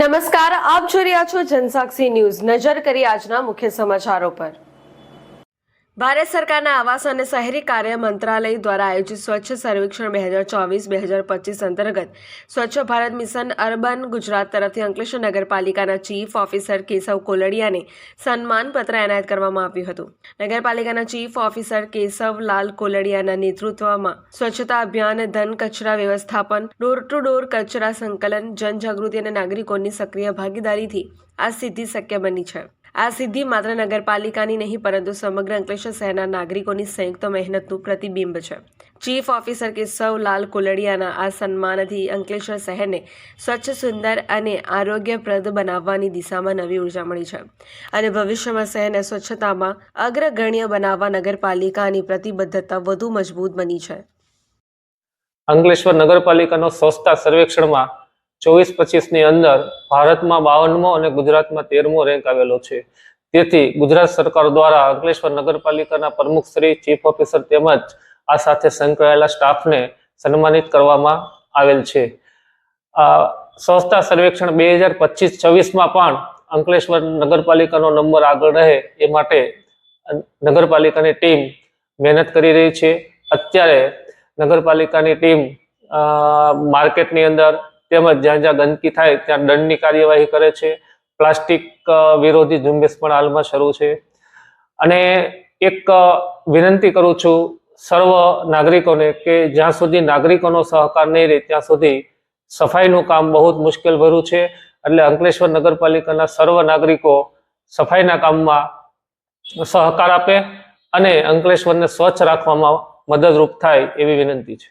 નમસ્કાર, આપ જોઈ રહ્યા છો જનસાક્ષી ન્યૂઝ। નજર કરી આજના મુખ્ય સમાચારો પર। ભારત સરકારના આવાસ અને શહેરી કાર્ય મંત્રાલય દ્વારા આયોજિત સ્વચ્છ સર્વેક્ષણ 2024-2025 અંતર્ગત સ્વચ્છ ભારત મિશન અર્બન ગુજરાત તરફથી અંકલેશ્વર નગરપાલિકાના ચીફ ઓફિસર કેશવ કોલડિયાને સન્માનપત્ર એનાયત કરવામાં આવ્યું હતું। નગરપાલિકાના ચીફ ઓફિસર કેશવલાલ કોલડિયાના નેતૃત્વમાં સ્વચ્છતા અભિયાન, ધન કચરા વ્યવસ્થાપન, ડોર ટુ ડોર કચરા સંકલન, જનજાગૃતિ અને નાગરિકોની સક્રિય ભાગીદારીથી આ સિદ્ધિ શક્ય બની છે। આ સિદ્ધિ માત્ર નગરપાલિકાની નહીં પરંતુ સમગ્ર અંકલેશ્વર શહેરના નાગરિકોની સંયુક્ત મહેનતનું પ્રતિબિંબ છે। ચીફ ઓફિસર કેશવલાલ કોલડિયાના આ સન્માનથી અંકલેશ્વર શહેરને સ્વચ્છ, સુંદર અને આરોગ્યપ્રદ બનાવવાની દિશામાં નવી ઉર્જા મળી છે અને ભવિષ્યમાં શહેરને સ્વચ્છતામાં અગ્રગણ્ય બનાવવા નગરપાલિકાની પ્રતિબદ્ધતા વધુ મજબૂત બની છે। અંકલેશ્વર નગરપાલિકાનો સ્વચ્છતા સર્વેક્ષણમાં 24-25 ની અંદર ભારતમાં 52મો અને ગુજરાતમાં 13મો રેન્ક આવેલો છે। તેથી ગુજરાત સરકાર દ્વારા અંકલેશ્વર નગરપાલિકાના પ્રમુખ શ્રી, ચીફ ઓફિસર તેમજ આ સાથે સંકળાયેલા સ્ટાફને સન્માનિત કરવામાં આવેલ છે। સ્વચ્છતા સર્વેક્ષણ 2025-26માં પણ અંકલેશ્વર નગરપાલિકાનો નંબર આગળ રહે એ માટે નગરપાલિકાની ટીમ મહેનત કરી રહી છે। અત્યારે નગરપાલિકાની ટીમ માર્કેટની અંદર તેમજ જ્યાં જ્યાં ગંદકી થાય ત્યાં દંડની કાર્યવાહી કરે છે। પ્લાસ્ટિક વિરોધી ઝુંબેશ પણ હાલમાં શરૂ છે અને એક વિનંતી કરું છું સર્વ નાગરિકોને કે જ્યાં સુધી નાગરિકોનો સહકાર નહીં રહે ત્યાં સુધી સફાઈનું કામ બહુ જ મુશ્કેલ ભર્યું છે। એટલે અંકલેશ્વર નગરપાલિકાના સર્વ નાગરિકો સફાઈના કામમાં સહકાર આપે અને અંકલેશ્વરને સ્વચ્છ રાખવામાં મદદરૂપ થાય એવી વિનંતી છે।